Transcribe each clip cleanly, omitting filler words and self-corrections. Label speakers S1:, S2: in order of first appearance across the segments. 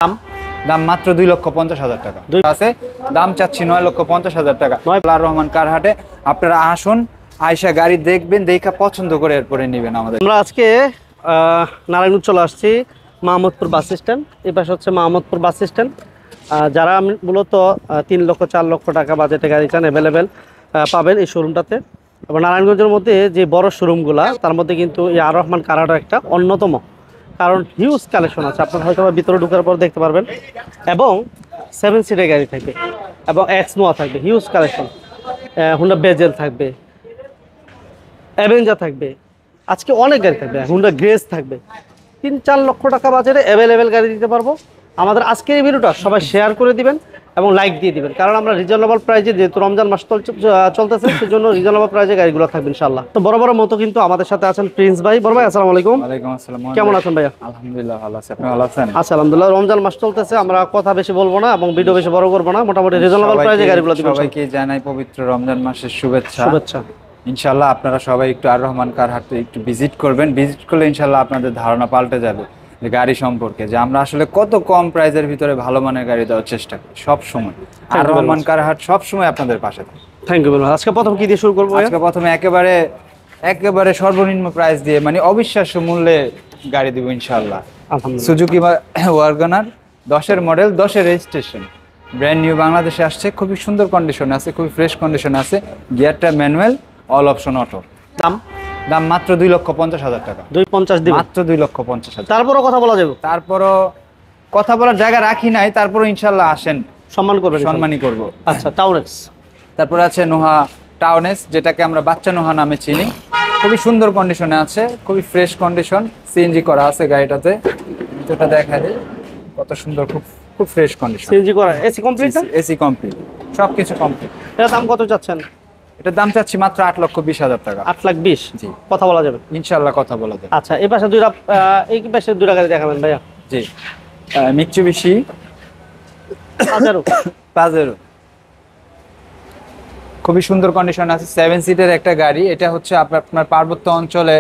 S1: দাম
S2: দাম মাত্র 2,50,000 টাকা আছে। দাম চাচ্ছি 9,50,000 টাকা। আর রহমান কার হাটে আপনারা আসুন, আয়শা গাড়ি দেখবেন, দেখা পছন্দ করে এরপরে নেবেন আমাদের।
S1: আমরা আজকে নারায়ণগঞ্জ চলে আসছি, মাহমুদপুর বাস স্ট্যান্ড। এই পাশে হচ্ছে মাহমুদপুর বাস স্ট্যান্ড। যারা মূলত 3 লক্ষ 4 লক্ষ টাকা বাজেটে গাড়ি চান, অ্যাভেলেবেল পাবেন এই শোরুমটাতে। এবং নারায়ণগঞ্জের মধ্যে যে বড় শোরুমগুলা, তার মধ্যে কিন্তু এই আর রহমান কার হাট একটা অন্যতম, কারণ হিউজ কালেকশন আছে। আপনারা হয়তো ভিতরে ঢোকার পর দেখতে পারবেন। এবং 7 সিটের গাড়ি থাকবে এবং এক্স নোয়া থাকবে, হিউজ কালেকশন। হুন্ডা বেজেল থাকবে, অ্যাভেঞ্জার থাকবে, আজকে অনেক গাড়ি থাকবে। হুন্ডা গ্রেস থাকবে। 3-4 লক্ষ টাকা বাজারে অ্যাভেলেবেল গাড়ি দিতে পারবো। আমাদের আজকের এই ভিডিওটা সবাই শেয়ার করে দিবেন এবং লাইক দিয়ে দিবেন, কারণ আমরা রিজনেবল প্রাইসে, যেহেতু রমজান মাস চলতেছে, সেজন্য রিজনেবল প্রাইসে গাড়িগুলো থাকবে ইনশাআল্লাহ। তো বড় বড় মতো কিন্তু আমাদের সাথে আছেন প্রিন্স ভাই। বড় ভাই আসসালামু আলাইকুম।
S2: ওয়ালাইকুম আসসালাম।
S1: কেমন আছেন ভাইয়া?
S2: আলহামদুলিল্লাহ ভালো আছি, আপনি ভালো আছেন?
S1: আচ্ছা আলহামদুলিল্লাহ। রমজান মাস চলতেছে, আমরা কথা বেশি বলবো না এবং ভিডিও বেশি বড় করবো না, মোটামুটি রিজনেবল প্রাইসে গাড়িগুলো দিব।
S2: সবাইকে জানাই পবিত্র রমজান মাসের শুভেচ্ছা।
S1: শুভেচ্ছা।
S2: ইনশাআল্লাহ আপনারা সবাই একটু আর রহমান কার হাটে একটু ভিজিট করবেন। ভিজিট করলে ইনশাআল্লাহ আপনাদের ধারণা পাল্টে যাবে যে গাড়ি সম্পর্কে, যে আমরা আসলে কত কম প্রাইসের ভিতরে ভালো মানের গাড়ি দেওয়ার চেষ্টা করি সব সময়। আর রহমান কার হাট সব সময় আপনাদের পাশে থাকে।
S1: Thank you. আজকে প্রথম কি দিয়ে শুরু করবো?
S2: আজকে প্রথমে একেবারে সর্বনিম্ন প্রাইস দিয়ে, মানে অবিশ্বাস্য মূল্যে গাড়ি দিব ইনশাআল্লাহ। সুজুকি ওয়াগনার 10-এর মডেল, 10-এর রেজিস্ট্রেশন, ব্র্যান্ড নিউ, বাংলাদেশে আসছে, খুবই সুন্দর কন্ডিশনে আছে, খুবই ফ্রেশ কন্ডিশনে আছে। গিয়ারটা ম্যানুয়াল, অল অপশন অটো। দাম মাত্র 2,50,000 টাকা।
S1: 250 দিবেন? মাত্র
S2: 2,50,000।
S1: তারপরও কথা বলা যাবে?
S2: তারপরও কথা বলার জায়গা রাখি নাই, তারপরও ইনশাআল্লাহ আসেন, সম্মানই করব।
S1: আচ্ছা, টাউনেক্স।
S2: তারপরে আছে নোহা টাউনেস, যেটাকে আমরা বাচ্চা নোহা নামে চিনি। খুবই সুন্দর কন্ডিশনে আছে, খুবই ফ্রেশ কন্ডিশন, সিএনজি করা আছে গাড়িটাতে। এটা দেখা যায় কত সুন্দর, খুব ফ্রেশ কন্ডিশন।
S1: সিএনজি করা, এসি কমপ্লিট?
S2: এসি কমপ্লিট, সবকিছু কমপ্লিট।
S1: এর দাম কত চাচ্ছেন?
S2: এটার দাম চাচ্ছি মাত্র 8,20,000 টাকা।
S1: 8,20,000? জি। কথা বলা যাবে
S2: ইনশাআল্লাহ, কথা বলা যাবে।
S1: আচ্ছা, এই পাশে এই পাশে দুইটা গাড়ি দেখাবেন ভাইয়া।
S2: জি, মিৎসুবিশি পাজেরো, খুবই সুন্দর কন্ডিশন আছে, 7 সিটের একটা গাড়ি। এটা হচ্ছে আপনার পার্বত্য অঞ্চলে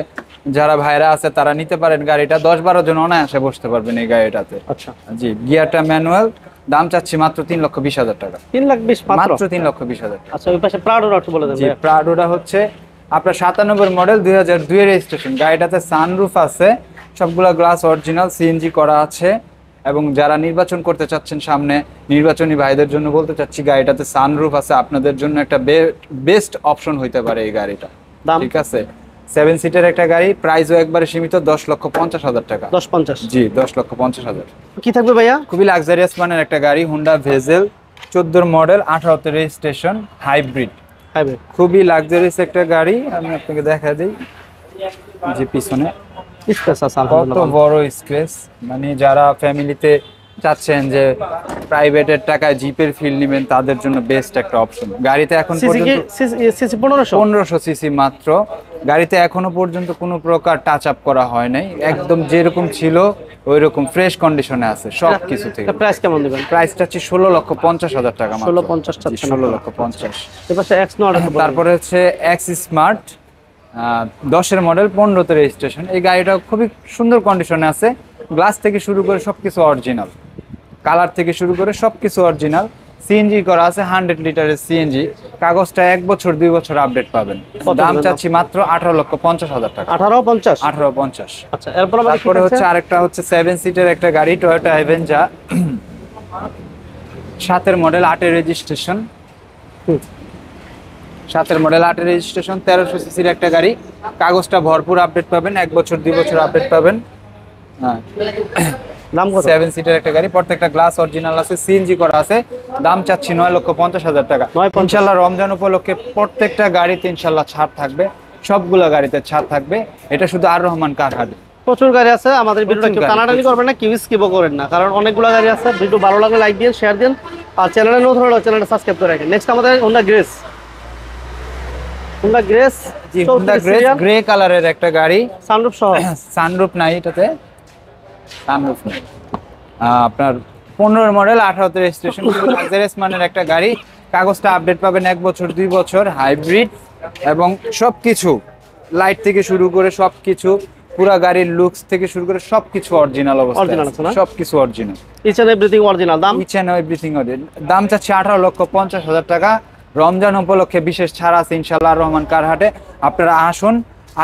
S2: যারা ভাইরা আছে তারা নিতে পারেন গাড়িটা। 10-12 জন অনায়াসে বসতে পারবেন এই গাড়িটাতে।
S1: আচ্ছা
S2: জি, গিয়ারটা ম্যানুয়াল। দাম চাচ্ছি মাত্র 3,20,000 টাকা।
S1: 3,20,000
S2: মাত্র 3,20,000।
S1: আচ্ছা, ওই পাশে প্রাডোটা একটু বলে দেন।
S2: জি, প্রাডোটা হচ্ছে আপনার 97 মডেল, 2002 এর রেজিস্ট্রেশন। গাড়িটাতে সানরুফ আছে, সবগুলা গ্লাস অরিজিনাল, সিএনজি করা আছে। এবং যারা নির্বাচন করতে চাচ্ছেন সামনে, নির্বাচনী ভাইদের জন্য বলতে চাচ্ছি, গাড়িটাতে সানরুফ আছে, আপনাদের জন্য একটা বেস্ট অপশন হইতে পারে এই গাড়িটা। ঠিক আছে, 7 সিটের একটা গাড়ি, প্রাইসও একবারে সীমিত, 10,50,000 টাকা।
S1: 10,50?
S2: জি, 10,50,000।
S1: কি থাকবে ভাইয়া?
S2: খুবই লাক্সারিয়াস মানের একটা গাড়ি, Honda bezel, 14 model, 18 registration, hybrid. খুবই লাক্সারিয়াস একটা গাড়ি। আমি আপনাকে দেখা দিই যে পিছনে কত বড় স্পেস, মানে যারা ফ্যামিলিতে চাচ্ছেন যে প্রাইভেটের টাকায় জিপের ফিল নেবেন, তাদের জন্য বেস্ট একটা অপশন। গাড়িতে এখন
S1: সিসি
S2: 1500 সিসি মাত্র। গাড়িতে এখনো পর্যন্ত কোনো প্রকার টাচ আপ করা হয় নাই, একদম যেরকম ছিল ওইরকম ফ্রেশ কন্ডিশনে আছে সব কিছু থেকে।
S1: প্রাইস কেমন দিবেন?
S2: প্রাইসটা হচ্ছে 16,50,000 টাকা।
S1: 16,50?
S2: 16,50,000।
S1: তারপরে
S2: হচ্ছে এক্স স্মার্ট, 10-এর মডেল, 15তে রেজিস্ট্রেশন। এই গাড়িটা খুবই সুন্দর কন্ডিশনে আছে, গ্লাস থেকে শুরু করে সবকিছু অরিজিনাল, কালার থেকে শুরু করে সবকিছু অরিজিনাল। সিএনজি করা আছে, 100 লিটারের সিএনজি। কাগজটা 1 বছর 2 বছর আপডেট পাবেন। দাম চাচ্ছি মাত্র 18,50,000 টাকা।
S1: 18,50?
S2: আচ্ছা, তারপরে হচ্ছে আরেকটা হচ্ছে 7 সিটের একটা গাড়ি, টয়োটা অ্যাভেঞ্জার, 7-এর মডেল, 8-এর রেজিস্ট্রেশন। 7-এর মডেল, 8-এর রেজিস্ট্রেশন, 1300 সিসির একটা গাড়ি। কাগজটা ভরপুর আপডেট পাবেন, 1 বছর 2 বছর আপডেট পাবেন। হ্যাঁ,
S1: দাম কত?
S2: 7 সিটের একটা গাড়ি, প্রত্যেকটা গ্লাস অরিজিনাল আছে, সিএনজি করা আছে। দাম চাচ্ছি 9,50,000 টাকা। ইনশাআল্লাহ রমজান উপলক্ষে প্রত্যেকটা গাড়িতে ইনশাআল্লাহ ছাড় থাকবে, সবগুলা গাড়িতে ছাড় থাকবে। এটা শুধু আর রহমান কার হাট।
S1: প্রচুর গাড়ি আছে। আমাদের ভিডিওটা কেউ টানাটানি করবেন না, কেউ স্কিপও করেন না, কারণ অনেকগুলো গাড়ি আছে। ভিডিও ভালো লাগলে লাইক দিন, শেয়ার দিন, আর চ্যানেলে নতুন হলে চ্যানেলটা সাবস্ক্রাইব করে রাখেন। নেক্সট আমাদের Honda grace. Honda grace
S2: grey কালারের একটা গাড়ি,
S1: সানরুফ সহ।
S2: সানরুফ নাই এটাতে, সানরুফ নাই। আপনার 15-এর মডেল, 18তে রেজিস্ট্রেশন, লাক্সারিয়াস মানের একটা গাড়ি। কাগজটা আপডেট পাবেন 1 বছর 2 বছর, হাইব্রিড। এবং সবকিছু লাইট থেকে শুরু করে সবকিছু পুরা গাড়ির লুকস থেকে শুরু করে সবকিছু অরিজিনাল অবস্থায়
S1: Original আছে না?
S2: সবকিছু original,
S1: each and everything original. দাম
S2: ইচ এন্ড এভরিথিং অরিজিনাল। দাম চাচ্ছি 18,50,000 টাকা। রমজান উপলক্ষে বিশেষ ছাড় আছে ইনশাআল্লাহ রহমান কার হাটে। আপনারা আসুন,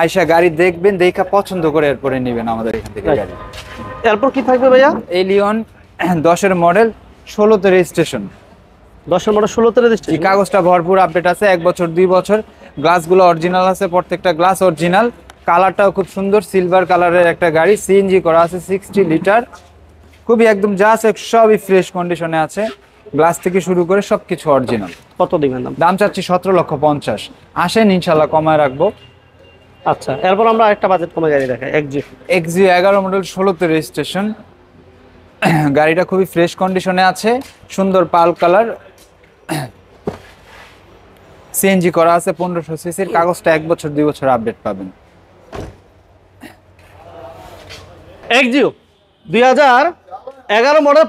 S2: আয়শা গাড়ি দেখবেন, দেখা পছন্দ করে এরপরে নেবেন আমাদের এখান থেকে গাড়ি।
S1: এরপর কি থাকবে ভাইয়া?
S2: এলিয়ন 10-এর মডেল, 16তে রেজিস্ট্রেশন।
S1: 10-এর মডেল 16তে
S2: এই
S1: রেজিস্ট্রেশন।
S2: কাগজটা ভরপুর আপডেট আছে, 1 বছর 2 বছর। গ্লাসগুলো অরিজিনাল আছে, প্রত্যেকটা গ্লাস অরিজিনাল। কালারটাও খুব সুন্দর, সিলভার কালারের একটা গাড়ি, সিএনজি করা আছে, 60 লিটার। খুবই একদম যা আছে সবই ফ্রেশ কন্ডিশনে আছে, গ্লাস থেকে শুরু করে সবকিছু অরিজিনাল।
S1: কত দিবেন দাম?
S2: দাম চাচ্ছি 17,50,000। আসেন ইনশাল্লাহ কমায় রাখবো।
S1: আচ্ছা, এরপর আমরা একটা বাজেট কমে গাড়ি দেখাই, এক্সিও।
S2: এক্সিও 11 মডেল, 16তে রেজিস্ট্রেশন। গাড়িটা খুবই ফ্রেশ কন্ডিশনে আছে, সুন্দর পাল কালার, সিএনজি করা আছে, 1500 সিসির। কাগজটা 1 বছর 2 বছর আপডেট পাবেন।
S1: এক্সিও 2011 মডেল,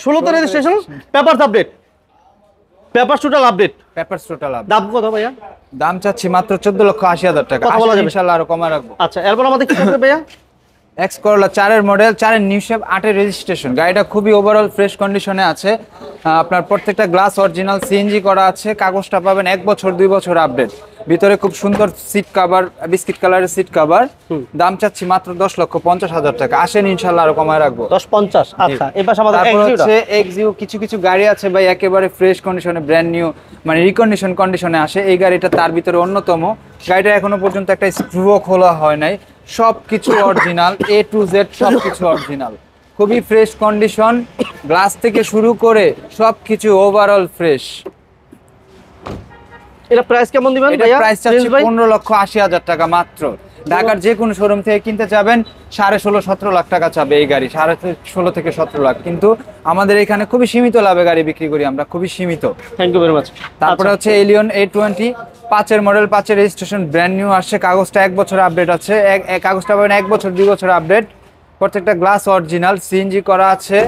S1: 16তে registration, papers update, papers total update.
S2: Papers total update.
S1: দাম কত ভাইয়া?
S2: দাম চাচ্ছি মাত্র 14,80,000 টাকা।
S1: কথা বলা
S2: আসেন
S1: যাবে?
S2: ইনশাআল্লাহ আরো কমায় রাখবো।
S1: আচ্ছা, এরপর আমাদের কি থাকবে ভাইয়া?
S2: এক্স করলা 4-এর মডেল, 4-এর নিউ শেপ, 8-এর রেজিস্ট্রেশন। গাড়িটা খুবই ওভারঅল ফ্রেশ কন্ডিশনে আছে। আপনার প্রত্যেকটা গ্লাস অরিজিনাল, সিএনজি করা আছে। কাগজটা পাবেন 1 বছর 2 বছর আপডেট। ভিতরে খুব সুন্দর সিট কভার, বিস্কিট কালারের সিট কভার। দাম চাচ্ছি মাত্র 10,50,000 টাকা। আসেন ইনশাআল্লাহ আরো কমায় রাখবো।
S1: 10.50। আচ্ছা, এই পাশে আমাদের
S2: তারপর
S1: এক্সিওটা।
S2: হচ্ছে এক্সিও। কিছু কিছু গাড়ি আছে ভাই একেবারে ফ্রেশ কন্ডিশনে, ব্র্যান্ড নিউ, মানে রিকন্ডিশন কন্ডিশনে আসে। এই গাড়িটা তার ভিতরে অন্যতম। গাড়িটা এখনো পর্যন্ত একটা স্ক্রুও খোলা হয় নাই, সবকিছু অরিজিনাল, এ টু জেড সবকিছু অরিজিনাল। খুবই ফ্রেশ কন্ডিশন, গ্লাস থেকে শুরু করে সবকিছু ওভারঅল ফ্রেশ।
S1: এটা প্রাইস কেমন দিবেন
S2: এটা
S1: ভাইয়া?
S2: প্রাইস চাচ্ছি
S1: প্রিন্স ভাই?
S2: 15,80,000 টাকা মাত্র। ঢাকার যে কোনো শোরুম থেকে কিনতে যাবেন 16.5-17 লাখ টাকা চাবে এই গাড়ি, 16.5 থেকে 17 লাখ। কিন্তু আমাদের এখানে খুবই সীমিত লাভে গাড়ি বিক্রি করি আমরা, খুবই সীমিত।
S1: Thank you very much.
S2: তারপরে হচ্ছে এলিয়ন A20, 5-এর মডেল, 5-এর রেজিস্ট্রেশন, ব্র্যান্ড নিউ আসছে। কাগজটা 1 বছর আপডেট আছে, কাগজটা পাবেন 1 বছর 2 বছর আপডেট। প্রত্যেকটা গ্লাস অরিজিনাল, সিএনজি করা আছে।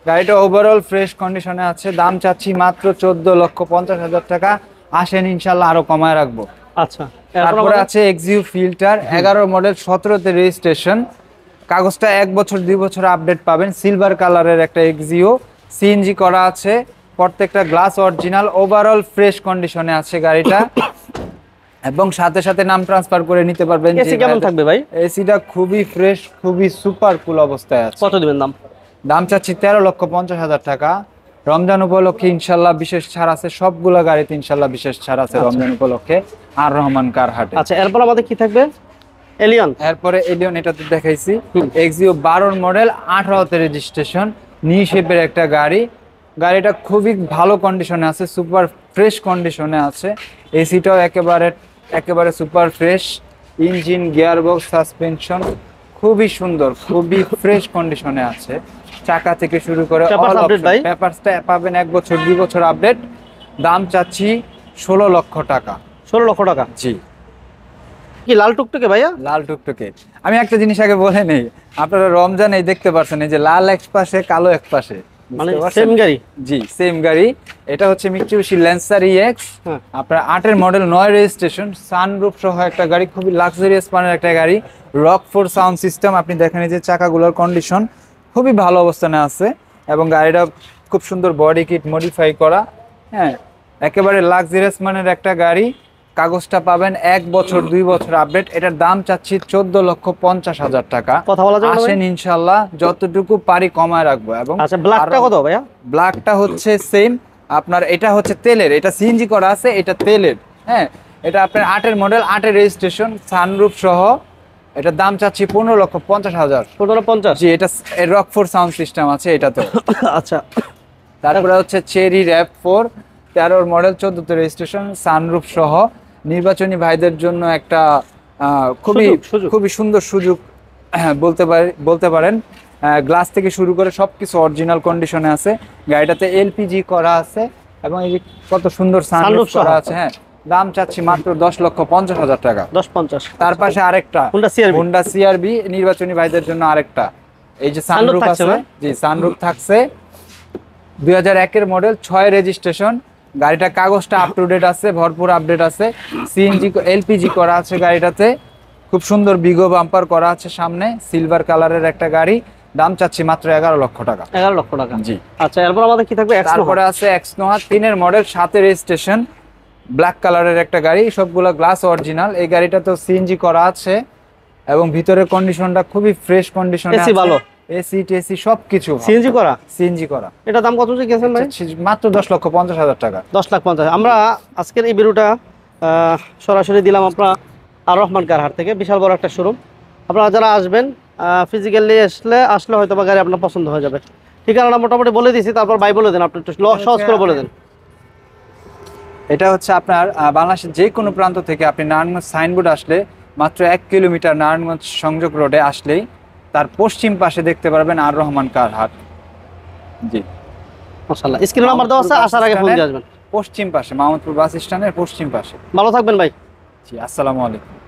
S2: গাড়িটা ওভারঅল ফ্রেশ কন্ডিশনে আছে। দাম চাচ্ছি মাত্র 14,50,000 টাকা। আসেন ইনশাল্লাহ আরো কমায় রাখবো।
S1: আচ্ছা,
S2: তারপরে আছে এক্সিও ফিল্টার, 11 মডেল, 17তে রেজিস্ট্রেশন। কাগজটা 1 বছর 2 বছর আপডেট পাবেন। সিলভার কালারের একটা এক্সিও, সিএনজি করা আছে। প্রত্যেকটা গ্লাস অরিজিনাল, ওভারঅল ফ্রেশ কন্ডিশনে আছে গাড়িটা। এবং সাথে সাথে নাম ট্রান্সফার করে নিতে পারবেন।
S1: এসি কেমন থাকবে ভাই?
S2: এসিটা খুবই ফ্রেশ, খুবই সুপার কুল অবস্থায় আছে।
S1: কত দিবেন দাম?
S2: দাম চাচ্ছি 13,50,000 টাকা। রমজান উপলক্ষে ইনশাল্লাহ বিশেষ ছাড় আছে, সবগুলা গাড়িতে ইনশাল্লাহ বিশেষ ছাড় আছে রমজান উপলক্ষে আর রহমান কার হাটে।
S1: আচ্ছা, এরপর আমাদের কি থাকবে? এলিয়ন।
S2: এরপরে এলিয়ন, এটা তো দেখাইছি। এক্সিও 12 মডেল, 18তে রেজিস্ট্রেশন, নিউ শেপের একটা গাড়ি। গাড়িটা খুবই ভালো কন্ডিশনে আছে, সুপার ফ্রেশ কন্ডিশনে আছে। এসিটাও একেবারে super fresh. Engine, gearbox, suspension খুবই সুন্দর, খুবই ফ্রেশ কন্ডিশনে আছে। চাকা থেকে শুরু করে পেপারসটা পাবেন 1 বছর 2 বছর আপডেট। দাম চাচ্ছি 16 লক্ষ টাকা।
S1: 16 লক্ষ টাকা?
S2: জি।
S1: কি লাল টুকটুকে ভাইয়া?
S2: লাল টুকটুকে। আমি একটা জিনিস আগে বলে নেই, আপনারা রমজান এই দেখতে পাচ্ছেন এই যে লাল এক পাশে কালো এক পাশে,
S1: মানে সেম গাড়ি?
S2: জি সেম গাড়ি। এটা হচ্ছে মিৎসুবিশি ল্যান্সার EX, আপনার 8-এর মডেল, 9 রেজিস্ট্রেশন, সানরুফ সহ একটা গাড়ি, খুবই লাক্সারিয়াস মানের একটা গাড়ি। রকফোর সাউন্ড সিস্টেম, আপনি দেখেন এই যে চাকাগুলোর কন্ডিশন খুবই ভালো অবস্থানে আছে। এবং গাড়িটা খুব সুন্দর বডি কিট মডিফাই করা, হ্যাঁ একেবারে লাক্সারিয়াস মানের একটা গাড়ি। কাগজটা পাবেন 1 বছর 2 বছর আপডেট। এটার দাম চাচ্ছি 14,50,000 টাকা।
S1: কথা বলা যাবে?
S2: আসেন ইনশাল্লাহ যতটুকু পারি কমায় রাখবো। এবং
S1: আচ্ছা, ব্ল্যাকটা কত ভাইয়া?
S2: ব্ল্যাকটা হচ্ছে সেম আপনার, এটা হচ্ছে তেলের, এটা সিএনজি করা আছে, এটা তেলের। হ্যাঁ, এটা আপনার 8-এর মডেল, 8-এর রেজিস্ট্রেশন, সানরুফ সহ। এটার দাম চাচ্ছি 15,50,000।
S1: 15,50?
S2: জি, এটা রকফোর সাউন্ড সিস্টেম আছে এটাতে।
S1: আচ্ছা,
S2: তারপরে হচ্ছে চেরি RAV4, 13-এর মডেল, 14তে রেজিস্ট্রেশন, সানরুফ সহ। নির্বাচনী ভাইদের জন্য একটা খুবই সুন্দর সুযোগ বলতে পারেন। গ্লাস থেকে শুরু করে সবকিছু অরিজিনাল কন্ডিশনে আছে। গাড়িটাতে LPG করা আছে এবং এই যে কত সুন্দর সানরুফ করা আছে। হ্যাঁ, দাম চাচ্ছি মাত্র 10,50,000 টাকা।
S1: 10.50?
S2: তার পাশে আরেকটা হোন্ডা CRV, নির্বাচনী ভাইদের জন্য আরেকটা এই যে সানরুফ আছে। জি, সানরুফ থাকছে। 2001-এর মডেল, 6 রেজিস্ট্রেশন। গাড়িটা কাগজটা আপ টু ডেট আছে, ভরপুর আপডেট আছে। সিএনজি LPG করা আছে গাড়িটাতে। খুব সুন্দর বিগো বাম্পার করা আছে সামনে, সিলভার কালারের একটা গাড়ি, দাম চাচ্ছি মাত্র 11 লক্ষ টাকা।
S1: 11 লক্ষ টাকা।
S2: জি।
S1: আচ্ছা, এরপর আমাদের কি থাকবে?
S2: তারপরে আছে এক্সনোহা 3 মডেল, 7 রেজিস্ট্রেশন, ব্ল্যাক কালারের একটা গাড়ি, সবগুলা গ্লাস অরিজিনাল। এই গাড়িটা তো সিএনজি করা আছে এবং ভিতরের কন্ডিশনটা খুবই ফ্রেশ কন্ডিশনে আছে।
S1: এসি ভালো,
S2: এসি টেসি সবকিছু
S1: সিএনজি করা।
S2: সিএনজি করা।
S1: এটা দাম কত গেছেন ভাই?
S2: মাত্র 10,50,000 টাকা।
S1: 10,50,000। আমরা আজকের এই ভিডিওটা সরাসরি দিলাম আপনার আর রহমান কার হাট থেকে, বিশাল বড় একটা শোরুম। আপনারা যারা আসবেন ফিজিক্যালি আসলে হয়তো বা গাড়ি আপনার পছন্দ হয়ে যাবে। ঠিকানাটা মোটামুটি বলে দিয়েছি, তারপর ভাই বলে দেন, আপনি একটু সহজ করে বলে দেন।
S2: এটা হচ্ছে আপনার বাংলাদেশের যে কোনো প্রান্ত থেকে আপনি নারায়ণগঞ্জ সাইনবোর্ড আসলে মাত্র 1 কিলোমিটার নারায়ণগঞ্জ সংযোগ রোডে আসলেই তার পশ্চিম পাশে দেখতে পারবেন আর রহমান কার হাট। জি,
S1: মাশাআল্লাহ। স্ক্রিন নাম্বার দেওয়া আছে, আসার আগে ফোন দিয়ে আসবেন।
S2: পশ্চিম পাশে, মাহমুদপুর বাস স্ট্যান্ডের পশ্চিম পাশে।
S1: ভালো থাকবেন ভাই।
S2: জি, আসসালামু আলাইকুম।